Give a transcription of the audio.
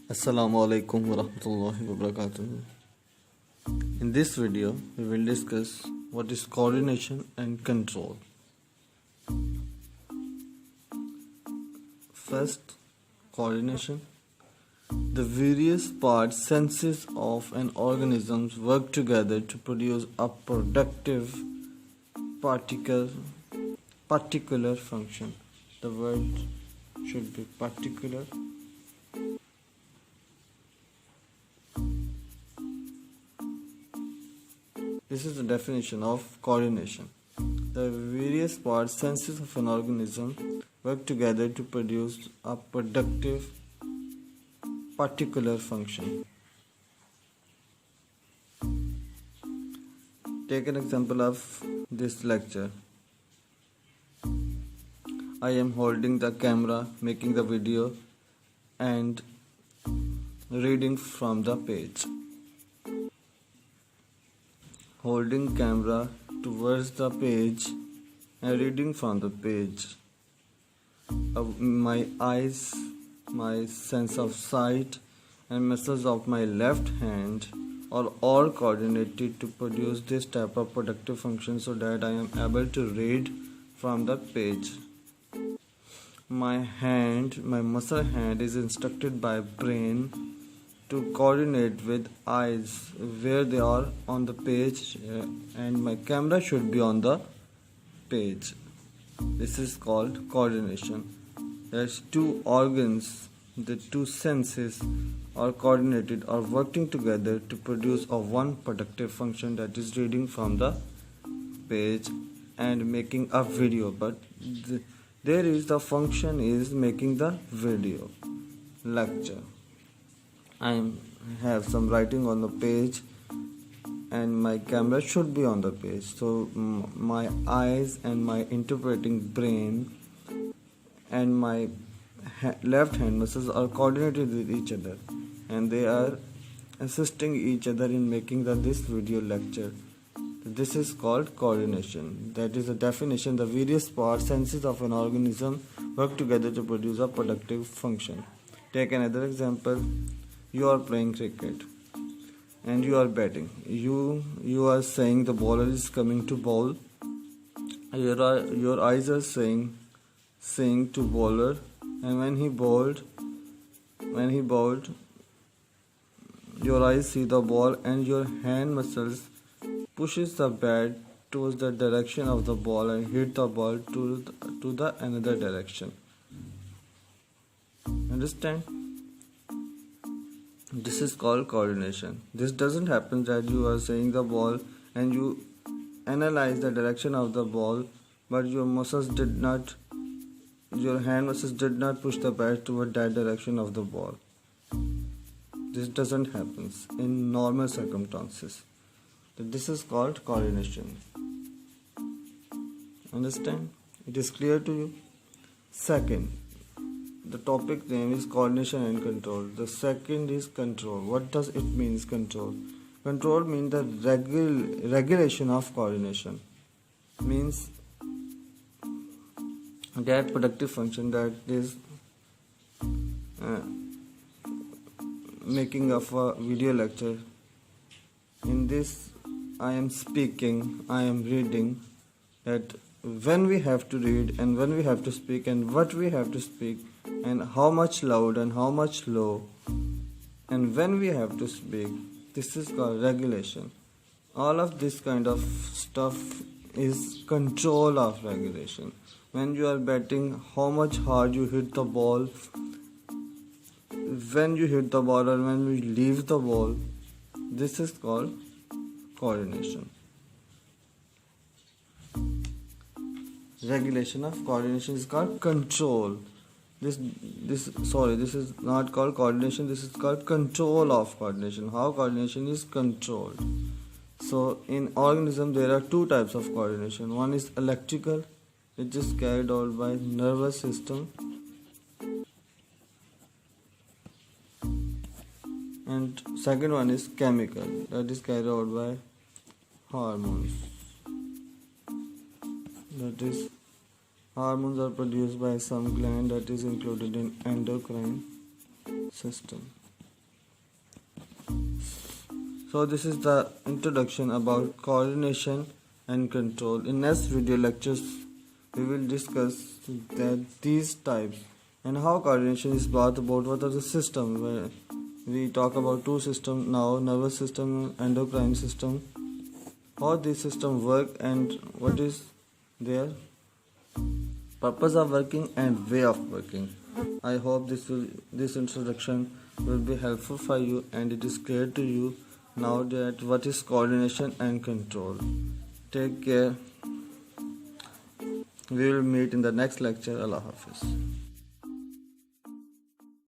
Assalamu alaikum warahmatullahi wabarakatuh. In this video, we will discuss what is coordination and control. First, coordination. The various parts, senses of an organism work together to produce a productive particular function. The word should be particular. This is the definition of coordination. The various parts, senses of an organism work together to produce a productive particular function. Take an example of this lecture. I am holding the camera, making the video and reading from the page. Holding camera towards the page and reading from the page. My eyes, my sense of sight and muscles of my left hand are all coordinated to produce this type of productive function so that I am able to read from the page. My muscle hand is instructed by brain to coordinate with eyes where they are on the page, and my camera should be on the page. This is called coordination. There's two organs, the two senses are coordinated or working together to produce a one productive function, that is reading from the page and making a video. But there is the function is making the video lecture. I have some writing on the page and my camera should be on the page, so my eyes and my interpreting brain and my left hand muscles are coordinated with each other and they are assisting each other in making this video lecture. This is called coordination. That is the definition. The various parts, senses of an organism work together to produce a productive function. Take another example. You are playing cricket and you are batting. You are saying the bowler is coming to bowl. Your eyes are saying to bowler, and when he bowled, your eyes see the ball and your hand muscles pushes the bat towards the direction of the ball and hit the ball to the another direction. Understand? This is called coordination. This doesn't happen that you are saying the ball and you analyze the direction of the ball, but your hand muscles did not push the bat toward that direction of the ball. This doesn't happen in normal circumstances. This is called coordination. Understand? It is clear to you? Second, the topic name is coordination and control. The second is control. What does it mean, control? Control means the regulation of coordination. Means that productive function that is making of a video lecture. In this, I am speaking, I am reading, that when we have to read and when we have to speak and what we have to speak and how much loud and how much low and when we have to speak, this is called regulation. All of this kind of stuff is control of regulation. When you are batting, how much hard you hit the ball, when you hit the ball or when we leave the ball, this is called coordination. Regulation of coordination is called control. This is not called coordination, this is called control of coordination. How coordination is controlled. So in organism there are two types of coordination. One is electrical, which is carried out by nervous system, and second one is chemical, that is carried out by hormones. That is, hormones are produced by some gland that is included in endocrine system. So this is the introduction about coordination and control. In next video lectures, we will discuss that these types and how coordination is brought about. What are the system? Where we talk about two systems now: nervous system, endocrine system. How these systems work and what is their purpose of working and way of working. I hope this introduction will be helpful for you and it is clear to you now that what is coordination and control. Take care. We will meet in the next lecture. Allah Hafiz.